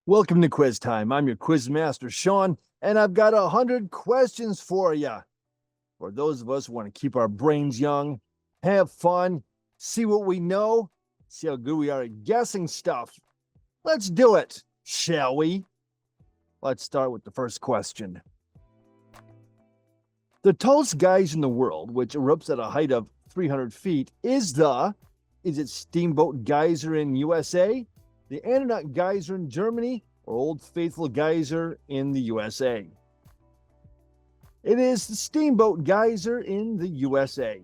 Welcome to Quiz Time. I'm your quiz master, Sean, and I've got 100 questions for you. For those of us who want to keep our brains young, have fun, see what we know, see how good we are at guessing stuff. Let's do it, shall we? Let's start with the first question. The tallest geyser in the world, which erupts at a height of 300 feet, is it Steamboat Geyser in USA, the Andernatt Geyser in Germany, or Old Faithful Geyser in the USA? It is the Steamboat Geyser in the USA.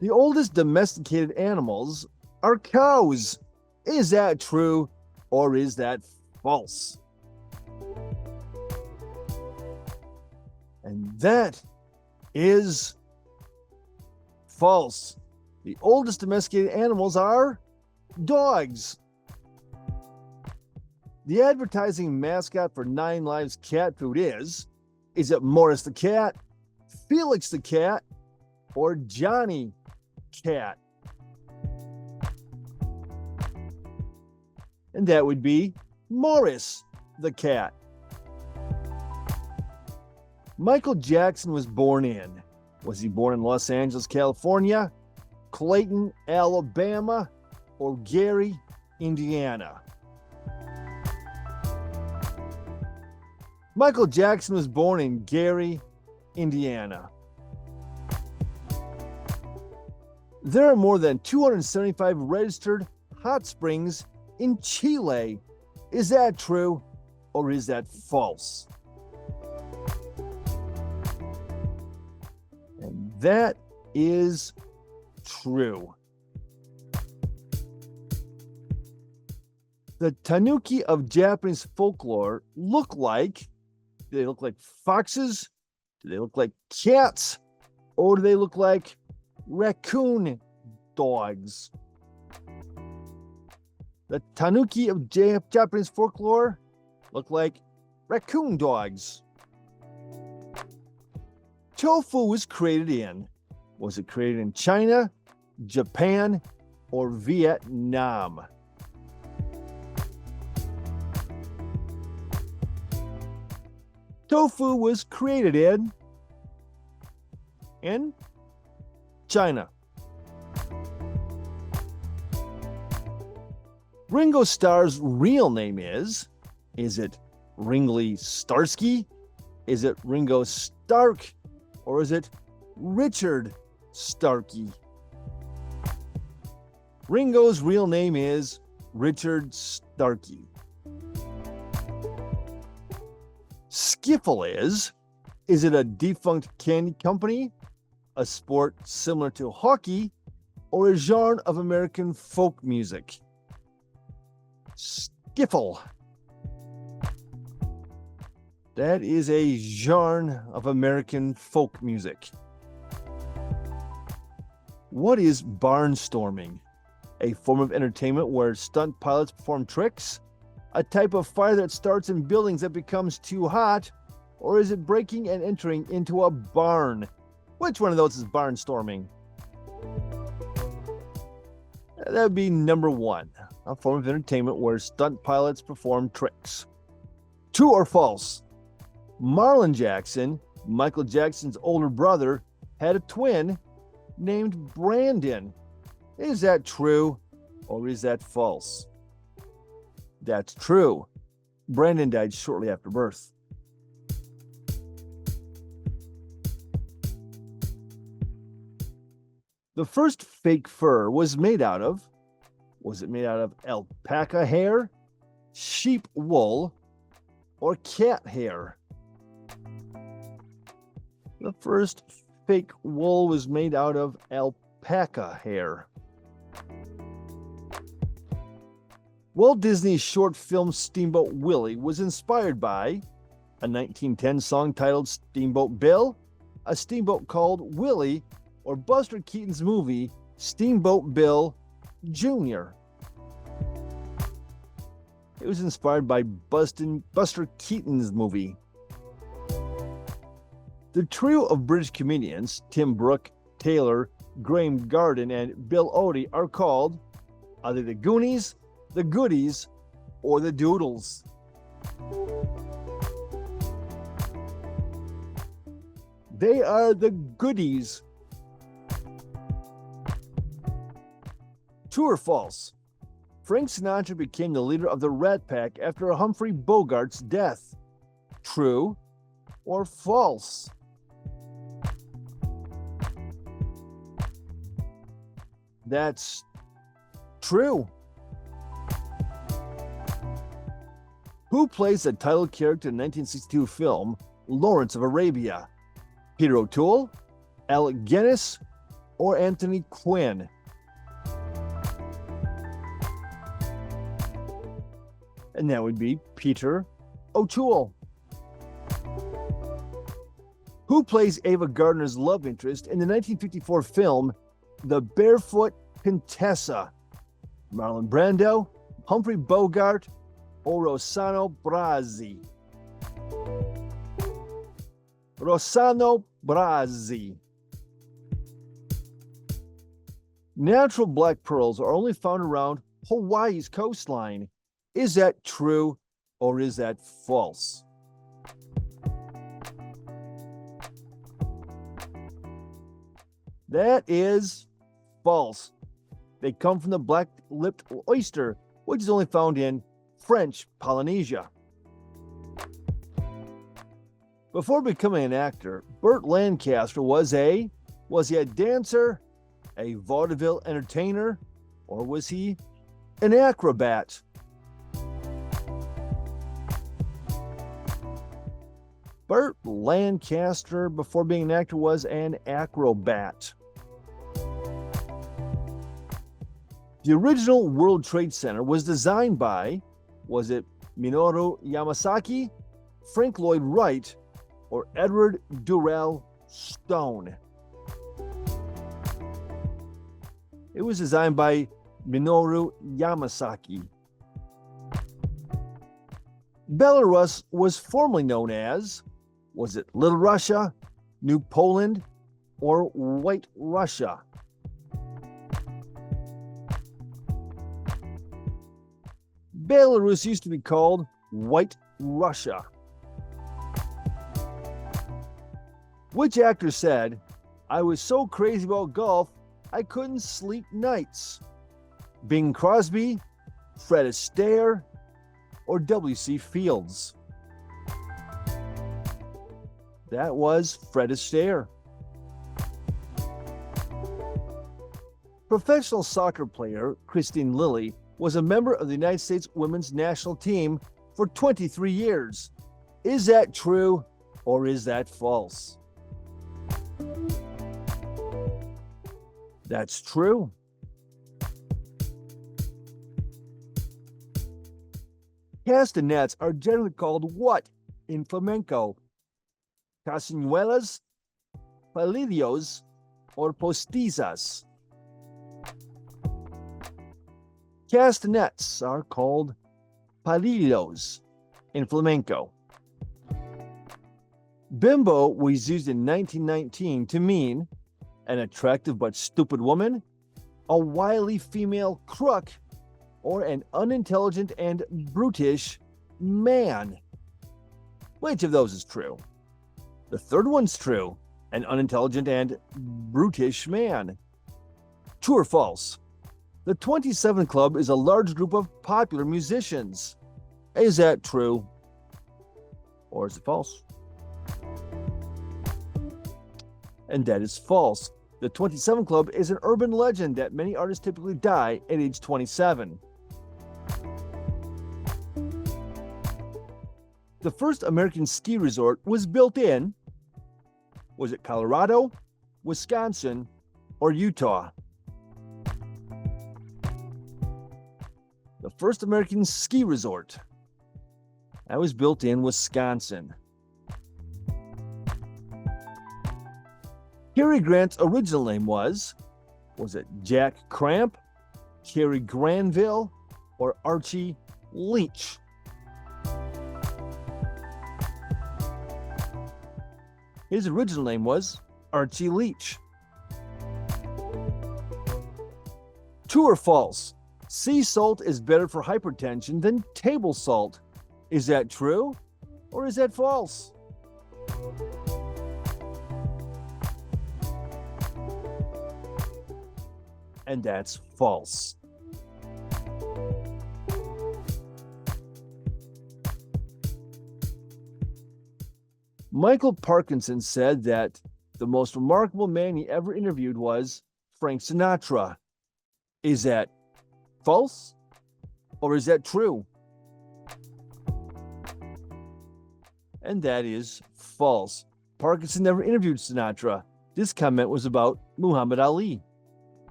The oldest domesticated animals are cows. Is that true or is that false? And that is false. The oldest domesticated animals are dogs. The advertising mascot for 9 Lives cat food is it Morris the cat, Felix the cat, or Johnny cat? And that would be Morris the cat. Michael Jackson was born in. Was he born in Los Angeles, California, Clayton, Alabama, or Gary, Indiana? Michael Jackson was born in Gary, Indiana. There are more than 275 registered hot springs in Chile. Is that true or is that false? And that is true. The tanuki of Japanese folklore look like, do they look like foxes? Do they look like cats? Or do they look like raccoon dogs? The tanuki of Japanese folklore look like raccoon dogs. Tofu was created in. Was it created in China, Japan, or Vietnam? Tofu was created in China. Ringo Starr's real name is it Ringley Starsky? Is it Ringo Stark? Or is it Richard Starkey? Ringo's real name is Richard Starkey. Skiffle is it a defunct candy company, a sport similar to hockey, or a genre of American folk music? Skiffle. That is a genre of American folk music. What is barnstorming? A form of entertainment where stunt pilots perform tricks? A type of fire that starts in buildings that becomes too hot? Or is it breaking and entering into a barn? Which one of those is barnstorming? That would be number 1, a form of entertainment where stunt pilots perform tricks. True or false? Marlon Jackson, Michael Jackson's older brother, had a twin named Brandon. Is that true or is that false? That's true. Brandon died shortly after birth. The first fake fur was it made out of alpaca hair, sheep wool, or cat hair? The first fake wool was made out of alpaca hair. Walt Disney's short film Steamboat Willie was inspired by a 1910 song titled Steamboat Bill, a steamboat called Willie, or Buster Keaton's movie Steamboat Bill Jr. It was inspired by Buster Keaton's movie. The trio of British comedians, Tim Brooke, Taylor, Graham Garden, and Bill Oddie, are called, are they the Goonies, the Goodies, or the Doodles? They are the Goodies. True or false? Frank Sinatra became the leader of the Rat Pack after Humphrey Bogart's death. True or false? That's true. Who plays the title character in the 1962 film Lawrence of Arabia? Peter O'Toole, Alec Guinness, or Anthony Quinn? And that would be Peter O'Toole. Who plays Ava Gardner's love interest in the 1954 film The Barefoot Contessa? Marlon Brando, Humphrey Bogart, or Rossano Brazzi? Rossano Brazzi. Natural black pearls are only found around Hawaii's coastline. Is that true or is that false? That is false. They come from the black-lipped oyster, which is only found in French Polynesia. Before becoming an actor, Burt Lancaster was he a dancer, a vaudeville entertainer, or was he an acrobat? Burt Lancaster, before being an actor, was an acrobat. The original World Trade Center was designed by, was it Minoru Yamasaki, Frank Lloyd Wright, or Edward Durrell Stone? It was designed by Minoru Yamasaki. Belarus was formerly known as, was it Little Russia, New Poland, or White Russia? Belarus used to be called White Russia. Which actor said, "I was so crazy about golf, I couldn't sleep nights"? Bing Crosby, Fred Astaire, or W.C. Fields? That was Fred Astaire. Professional soccer player Christine Lilly was a member of the United States women's national team for 23 years. Is that true or is that false? That's true. Castanets are generally called what in flamenco? Castañuelas, palillos, or postizas? Castanets are called palillos in flamenco. Bimbo was used in 1919 to mean an attractive but stupid woman, a wily female crook, or an unintelligent and brutish man. Which of those is true? The third one's true, an unintelligent and brutish man. True or false? The 27 Club is a large group of popular musicians. Is that true or is it false? And that is false. The 27 Club is an urban legend that many artists typically die at age 27. The first American ski resort was built in, was it Colorado, Wisconsin, or Utah? The first American ski resort, that was built in Wisconsin. Cary Grant's original name was it Jack Cramp, Cary Granville, or Archie Leach? His original name was Archie Leach. True or false? Sea salt is better for hypertension than table salt. Is that true or is that false? And that's false. Michael Parkinson said that the most remarkable man he ever interviewed was Frank Sinatra. Is that false or is that true? And that is false. Parkinson never interviewed Sinatra. This comment was about Muhammad Ali.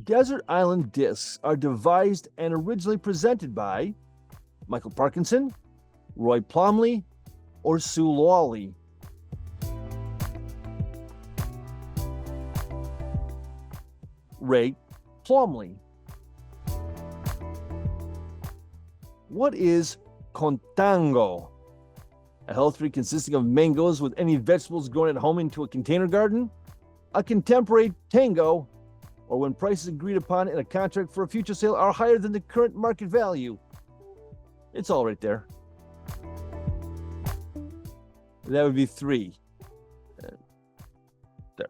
Desert island discs are devised and originally presented by Michael Parkinson, Roy Plomley, or Sue Lawley. Ray Plomley. What is contango? A health food consisting of mangoes with any vegetables grown at home into a container garden? A contemporary tango? Or when prices agreed upon in a contract for a future sale are higher than the current market value? It's all right there. That would be 3. There.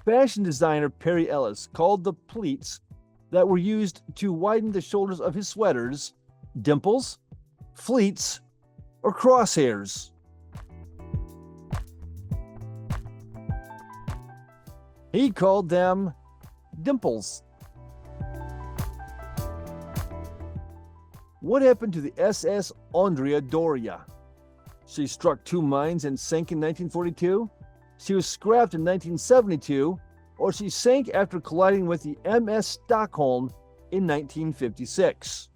Fashion designer Perry Ellis called the pleats that were used to widen the shoulders of his sweaters dimples, fleets, or crosshairs. He called them dimples. What happened to the SS Andrea Doria? She struck 2 mines and sank in 1942. She was scrapped in 1972, or she sank after colliding with the MS Stockholm in 1956.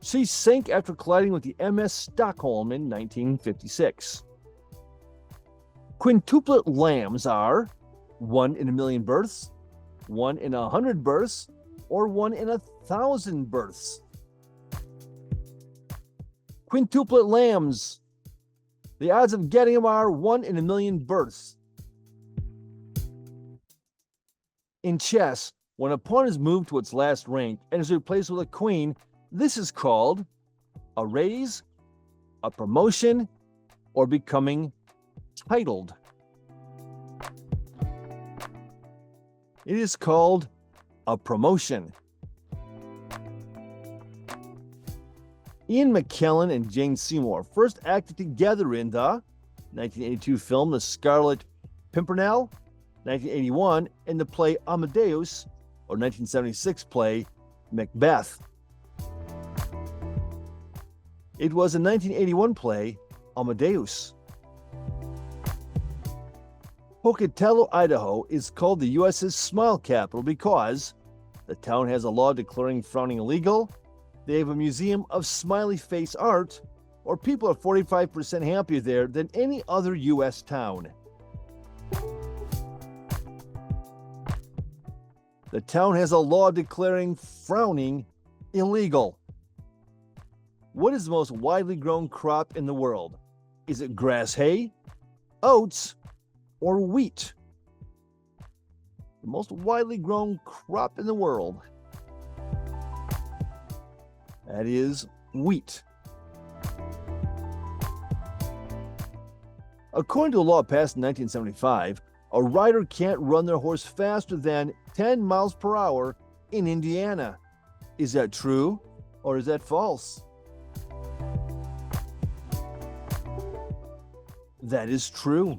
She sank after colliding with the MS Stockholm in 1956. Quintuplet lambs are 1 in a million births, 1 in 100 births, or 1 in 1,000 births. Quintuplet lambs. The odds of getting them are 1 in a million births. In chess, when a pawn is moved to its last rank and is replaced with a queen, this is called a raise, a promotion, or becoming titled. It is called a promotion. Ian McKellen and Jane Seymour first acted together in the 1982 film The Scarlet Pimpernel, 1981 in the play Amadeus, or 1976 play Macbeth. It was a 1981 play Amadeus. Pocatello, Idaho is called the U.S.'s smile capital because the town has a law declaring frowning illegal, they have a museum of smiley face art, or people are 45% happier there than any other U.S. town. The town has a law declaring frowning illegal. What is the most widely grown crop in the world? Is it grass hay, oats, or wheat? The most widely grown crop in the world. That is wheat. According to a law passed in 1975, a rider can't run their horse faster than 10 miles per hour in Indiana. Is that true or is that false? That is true.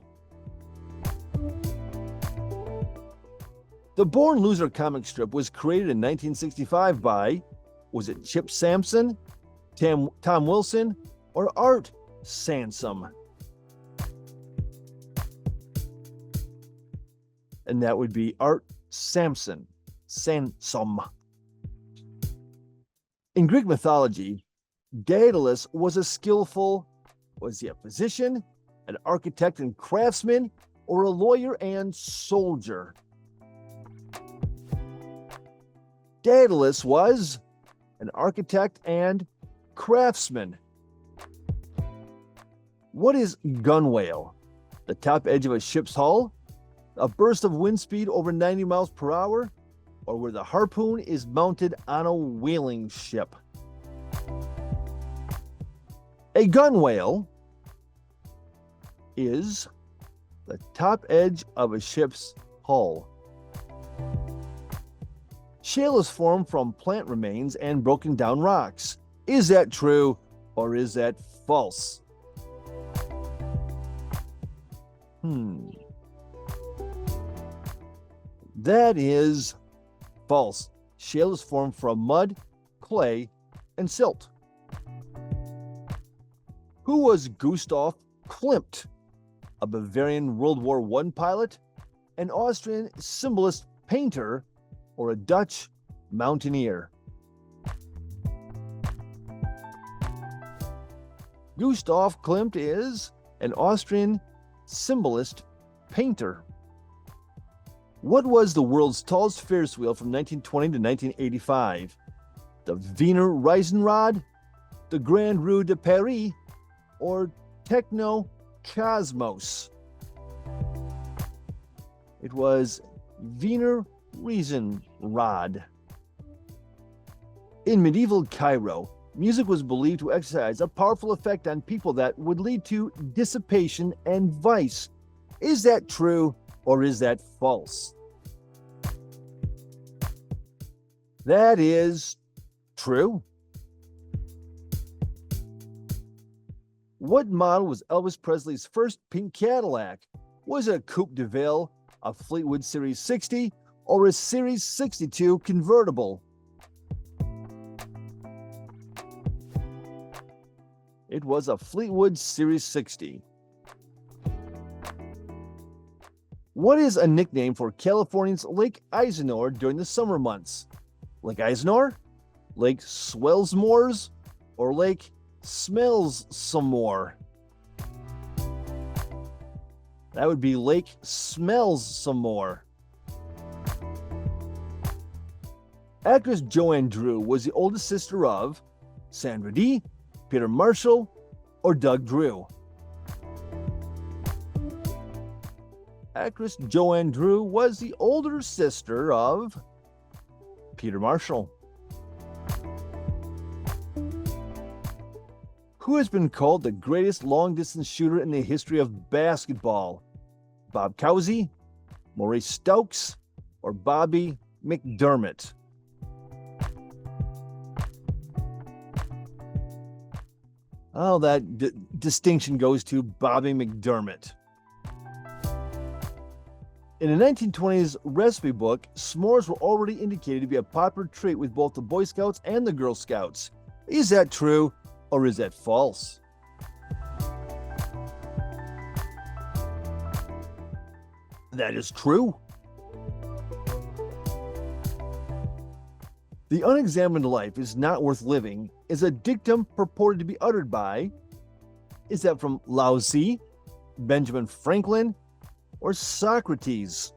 The Born Loser comic strip was created in 1965 by, was it Chip Sampson, Tom Wilson, or Art Sansom? And that would be Art Sansom. In Greek mythology, Daedalus was a skillful, was he a physician, an architect and craftsman, or a lawyer and soldier? Daedalus was an architect and craftsman. What is gunwale? The top edge of a ship's hull, a burst of wind speed over 90 miles per hour, or where the harpoon is mounted on a whaling ship. A gunwale is the top edge of a ship's hull. Shale is formed from plant remains and broken down rocks. Is that true or is that false? That is false. Shale is formed from mud, clay, and silt. Who was Gustav Klimt? A Bavarian World War I pilot, an Austrian symbolist painter, or a Dutch mountaineer? Gustav Klimt is an Austrian symbolist painter. What was the world's tallest Ferris wheel from 1920 to 1985? The Wiener Riesenrad, the Grand Rue de Paris, or Techno Cosmos? It was Wiener Riesenrad. In medieval Cairo, music was believed to exercise a powerful effect on people that would lead to dissipation and vice. Is that true or is that false? That is true. What model was Elvis Presley's first pink Cadillac? Was it a Coupe de Ville, a Fleetwood Series 60, or a Series 62 convertible? It was a Fleetwood Series 60. What is a nickname for California's Lake Eisenhower during the summer months? Lake Eisenhower, Lake Swellsmoors, or Lake Smells Some More? That would be Lake Smells Some More. Actress Joanne Drew was the oldest sister of Sandra Dee, Peter Marshall, or Doug Drew? Actress Joanne Drew was the older sister of Peter Marshall. Who has been called the greatest long-distance shooter in the history of basketball? Bob Cousy, Maurice Stokes, or Bobby McDermott? Oh, that distinction goes to Bobby McDermott. In the 1920s recipe book, s'mores were already indicated to be a popular treat with both the Boy Scouts and the Girl Scouts. Is that true or is that false? That is true. The unexamined life is not worth living is a dictum purported to be uttered by, is that from Lao Tzu, Benjamin Franklin, or Socrates?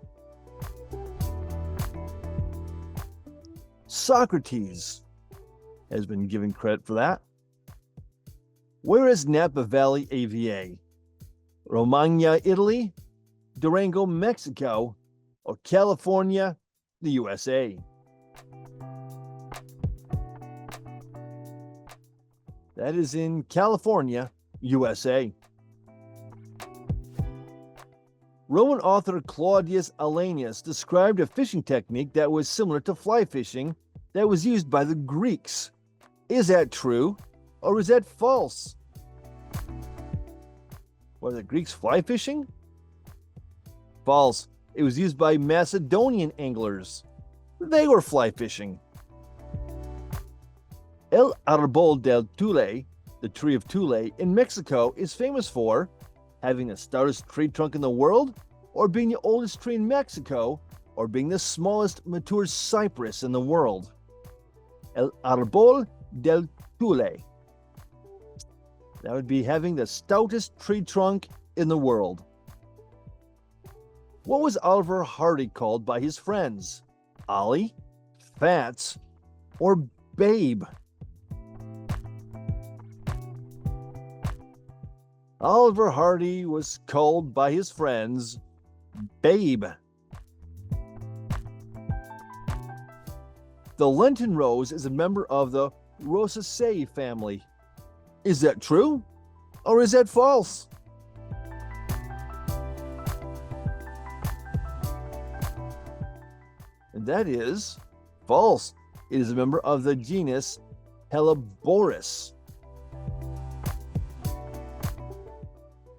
Socrates has been given credit for that. Where is Napa Valley AVA? Romagna, Italy, Durango, Mexico, or California, the USA? That is in California, USA. Roman author Claudius Aulanius described a fishing technique that was similar to fly fishing that was used by the Greeks. Is that true or is that false? Were the Greeks fly fishing? False. It was used by Macedonian anglers. They were fly fishing. El Árbol del Tule, the tree of Tule, in Mexico is famous for having the stoutest tree trunk in the world, or being the oldest tree in Mexico, or being the smallest mature cypress in the world. El Árbol del Tule. That would be having the stoutest tree trunk in the world. What was Oliver Hardy called by his friends? Ollie, Fats, or Babe? Oliver Hardy was called by his friends babe. The Lenten rose is a member of the Rosaceae family. Is that true or is that false? And that is false. It is a member of the genus Helleborus.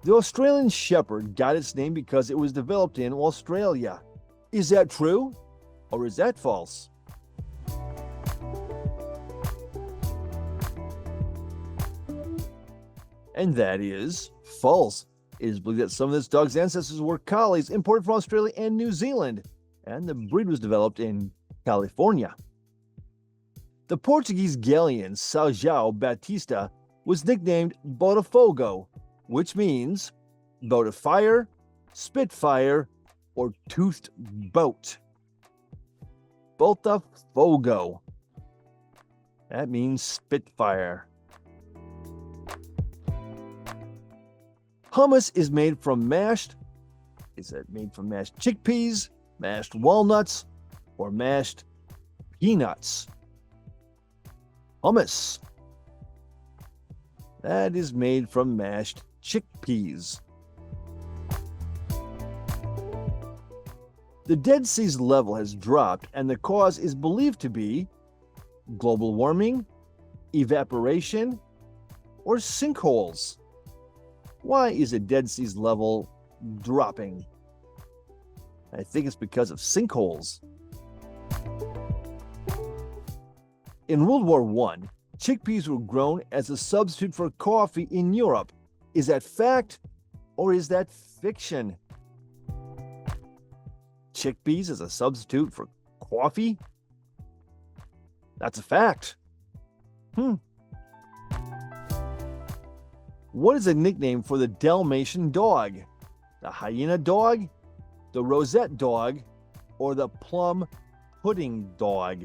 The Australian Shepherd got its name because it was developed in Australia. Is that true or is that false? And that is false. It is believed that some of this dog's ancestors were collies imported from Australia and New Zealand, and the breed was developed in California. The Portuguese galleon São João Batista was nicknamed Botafogo, which means boat of fire, spitfire, or toothed boat. Botafogo. That means spitfire. Hummus is made from mashed chickpeas, mashed walnuts, or mashed peanuts? Hummus. That is made from mashed chickpeas. The Dead Sea's level has dropped, and the cause is believed to be global warming, evaporation, or sinkholes. Why is the Dead Sea's level dropping? I think it's because of sinkholes. In World War I, chickpeas were grown as a substitute for coffee in Europe. Is that fact or is that fiction? Chickpeas as a substitute for coffee? That's a fact. What is a nickname for the Dalmatian dog? The hyena dog, the rosette dog, or the plum pudding dog?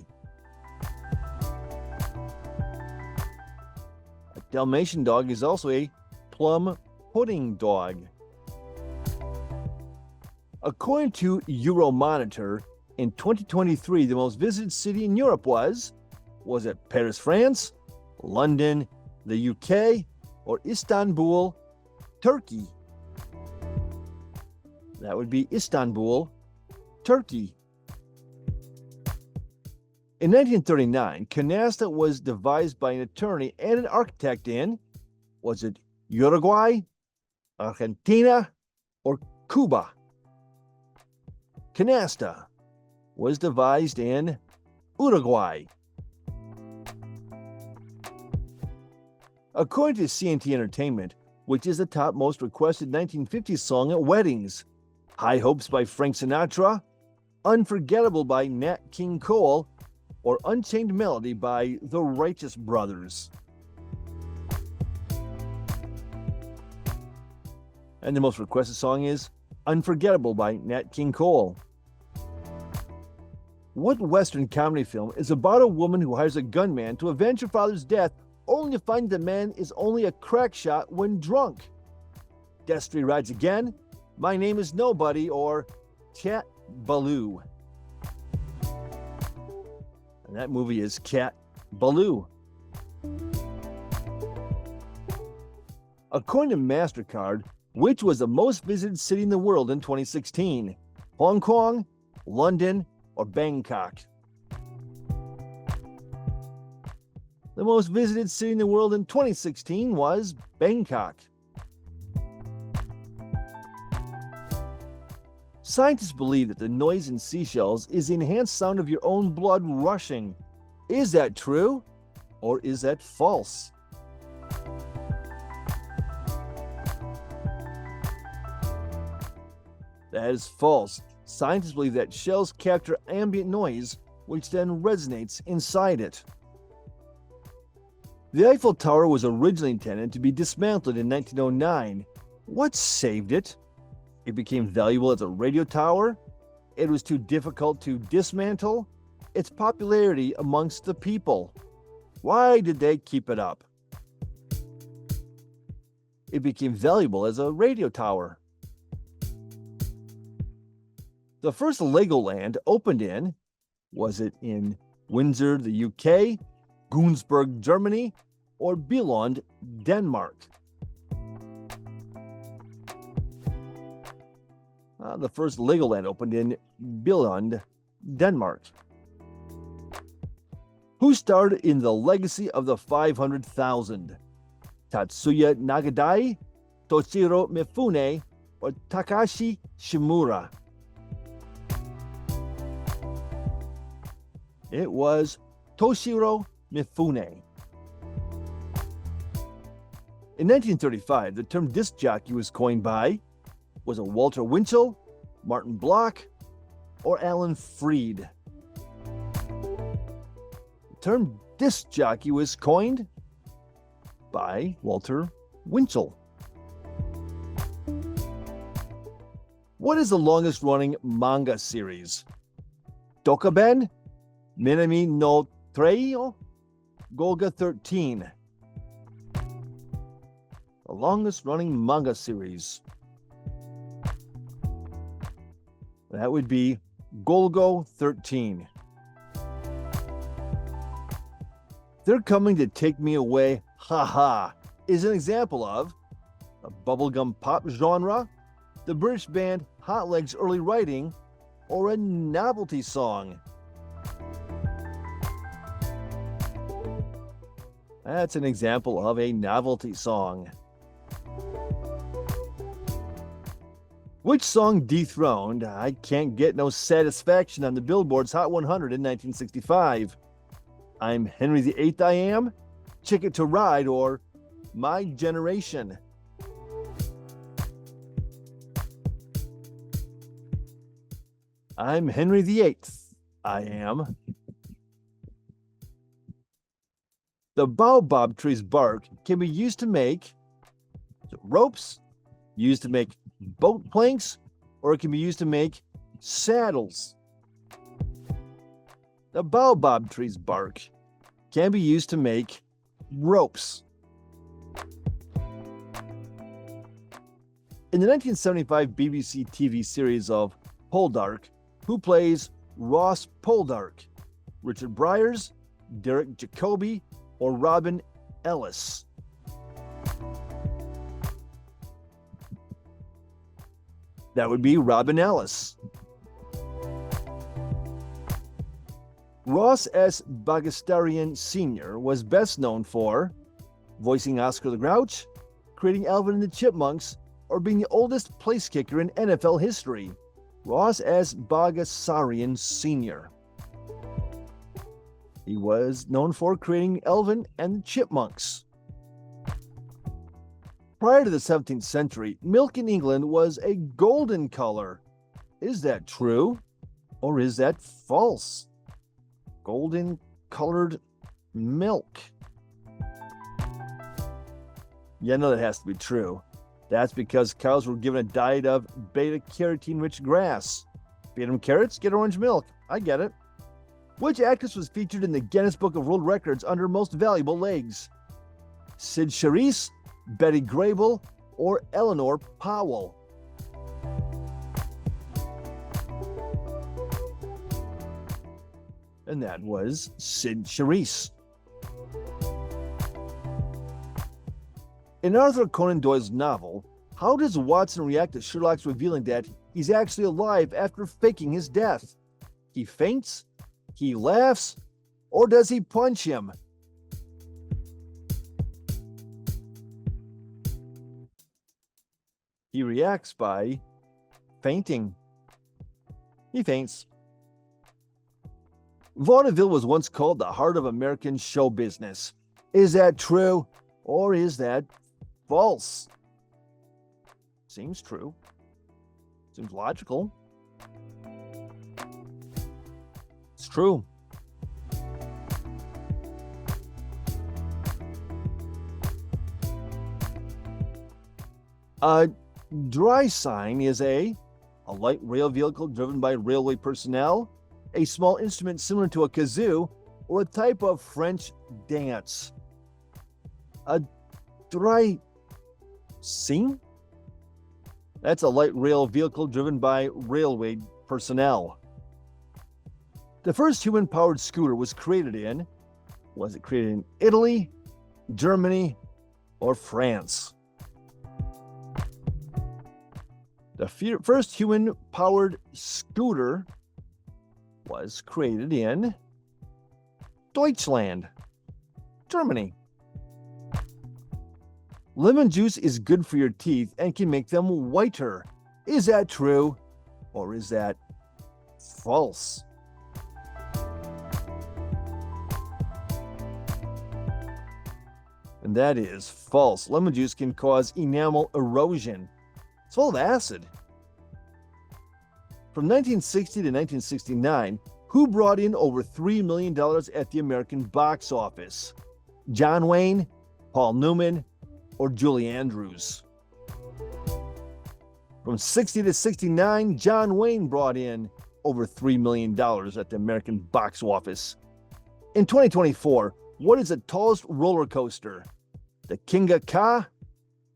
A Dalmatian dog is also a plum pudding dog. According to Euromonitor, in 2023, the most visited city in Europe was it Paris, France, London, the UK, or Istanbul, Turkey? That would be Istanbul, Turkey. In 1939, canasta was devised by an attorney and an architect in, was it Uruguay, Argentina, or Cuba? Canasta was devised in Uruguay. According to CNT Entertainment, which is the top most requested 1950s song at weddings, High Hopes by Frank Sinatra, Unforgettable by Nat King Cole, or Unchained Melody by the Righteous Brothers. And the most requested song is Unforgettable by Nat King Cole. What Western comedy film is about a woman who hires a gunman to avenge her father's death only to find the man is only a crack shot when drunk? Destry Rides Again, My Name is Nobody, or Cat Ballou? And that movie is Cat Ballou. According to MasterCard, which was the most visited city in the world in 2016? Hong Kong, London, or Bangkok? The most visited city in the world in 2016 was Bangkok. Scientists believe that the noise in seashells is the enhanced sound of your own blood rushing. Is that true or is that false? That is false. Scientists believe that shells capture ambient noise, which then resonates inside it. The Eiffel Tower was originally intended to be dismantled in 1909. What saved it? It became valuable as a radio tower. It was too difficult to dismantle. Its popularity amongst the people. Why did they keep it up? It became valuable as a radio tower. The first Legoland opened was it in Windsor, the UK, Günzburg, Germany, or Billund, Denmark? The first Legoland opened in Billund, Denmark. Who starred in The Legacy of the 500,000? Tatsuya Nagadai, Toshiro Mifune, or Takashi Shimura? It was Toshiro Mifune. In 1935, the term disc jockey was coined by, was it Walter Winchell, Martin Bloch, or Alan Freed? The term disc jockey was coined by Walter Winchell. What is the longest running manga series? Dokaben, Minami no Treio, Golga 13. The longest running manga series. That would be Golgo 13. They're Coming to Take Me Away, haha, is an example of a bubblegum pop genre, the British band Hot Legs' early writing, or a novelty song. That's an example of a novelty song. Which song dethroned I Can't Get No Satisfaction on the Billboard's Hot 100 in 1965? I'm Henry VIII I Am, Ticket to Ride, or My Generation? I'm Henry VIII I Am. The baobab tree's bark can be used to make ropes, used to make boat planks, or it can be used to make saddles. The baobab tree's bark can be used to make ropes. In the 1975 BBC TV series of Poldark, who plays Ross Poldark? Richard Briers, Derek Jacobi, or Robin Ellis? That would be Robin Ellis. Ross S. Bagastarian Sr. was best known for voicing Oscar the Grouch, creating Alvin and the Chipmunks, or being the oldest place kicker in NFL history. Ross S. Bagastarian Sr. He was known for creating Alvin and the Chipmunks. Prior to the 17th century, milk in England was a golden color. Is that true, or is that false? Golden colored milk. Yeah, no, that has to be true. That's because cows were given a diet of beta-carotene-rich grass. Feed them carrots, get orange milk. I get it. Which actress was featured in the Guinness Book of World Records under Most Valuable Legs? Sid Charisse, Betty Grable, or Eleanor Powell? And that was Sid Charisse. In Arthur Conan Doyle's novel, how does Watson react to Sherlock's revealing that he's actually alive after faking his death? He faints, he laughs, or does he punch him? He reacts by fainting. He faints. Vaudeville was once called the heart of American show business. Is that true, or is that false? Seems true. Seems logical. It's true. A dry sign is a light rail vehicle driven by railway personnel, a small instrument similar to a kazoo, or a type of French dance. A dry scene? That's a light rail vehicle driven by railway personnel. The first human-powered scooter was it created in Italy, Germany, or France? The first human-powered scooter was created in Deutschland, Germany. Lemon juice is good for your teeth and can make them whiter. Is that true or is that false? And that is false. Lemon juice can cause enamel erosion. It's full of acid. From 1960 to 1969, who brought in over $3 million at the American box office? John Wayne, Paul Newman, or Julie Andrews? From 60 to 69, John Wayne brought in over $3 million at the American box office. In 2024, what is the tallest roller coaster? The Kinga Ka,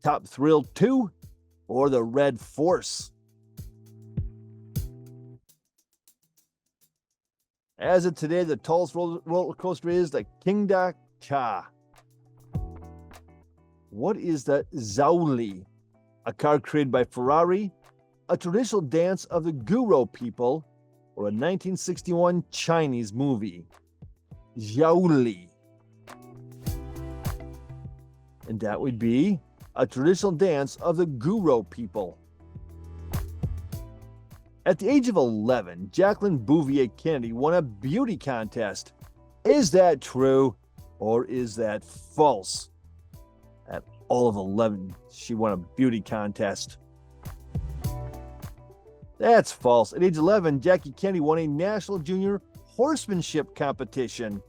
Top Thrill 2, or the Red Force? As of today, the tallest roller coaster is the Kinga Ka. What is the Zauli? A car created by Ferrari, a traditional dance of the Guro people, or a 1961 Chinese movie? Zauli. And that would be a traditional dance of the Guro people. At the age of 11, Jacqueline Bouvier Kennedy won a beauty contest. Is that true or is that false? At all of 11, she won a beauty contest. That's false. At age 11, Jackie Kennedy won a national junior horsemanship competition.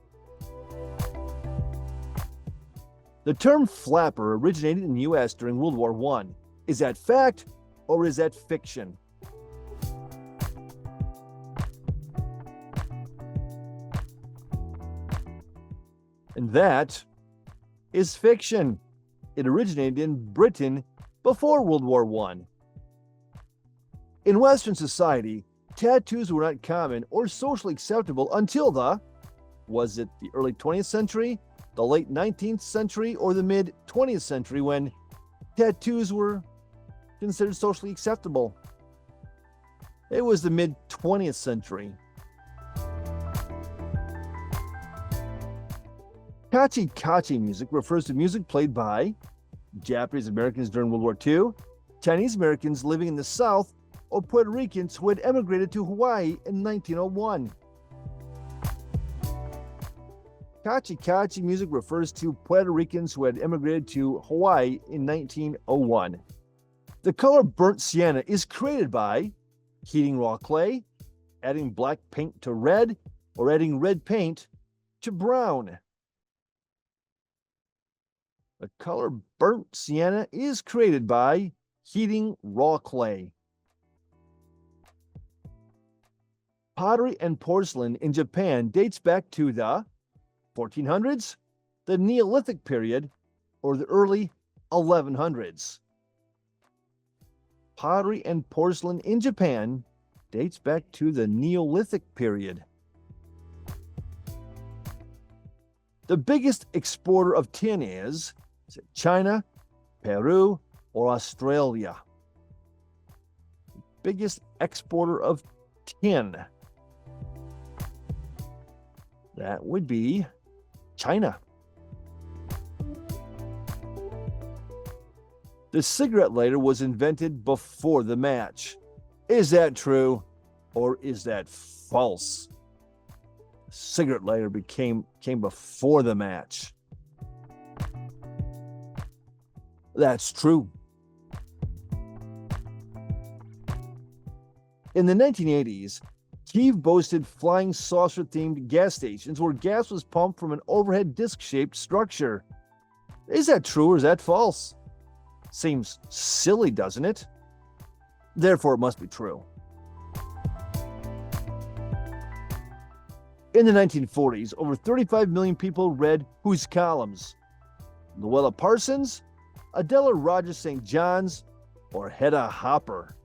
The term flapper originated in the U.S. during World War I. Is that fact or is that fiction? And that is fiction. It originated in Britain before World War I. In Western society, tattoos were not common or socially acceptable until was it the early 20th century, the late 19th century, or the mid 20th century when tattoos were considered socially acceptable? It was the mid 20th century. Kachi-kachi music refers to music played by Japanese Americans during World War II, Chinese Americans living in the South, or Puerto Ricans who had emigrated to Hawaii in 1901. Kachi-kachi music refers to Puerto Ricans who had emigrated to Hawaii in 1901. The color burnt sienna is created by heating raw clay, adding black paint to red, or adding red paint to brown. The color burnt sienna is created by heating raw clay. Pottery and porcelain in Japan dates back to the 1400s, the Neolithic period, or the early 1100s. Pottery and porcelain in Japan dates back to the Neolithic period. The biggest exporter of tin is it China, Peru, or Australia? Biggest exporter of tin. That would be China. The cigarette lighter was invented before the match. Is that true or is that false? Cigarette lighter came before the match. That's true. In the 1980s, Kyiv boasted flying saucer-themed gas stations where gas was pumped from an overhead disc-shaped structure. Is that true or is that false? Seems silly, doesn't it? Therefore, it must be true. In the 1940s, over 35 million people read whose columns? Luella Parsons, Adela Rogers St. John's, or Hedda Hopper?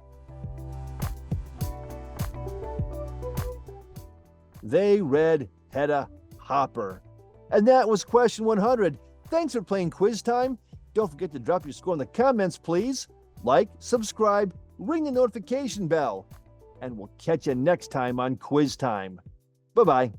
They read Hedda Hopper. And that was question 100. Thanks for playing Quiz Time. Don't forget to drop your score in the comments, please. Like, subscribe, ring the notification bell. And we'll catch you next time on Quiz Time. Bye-bye.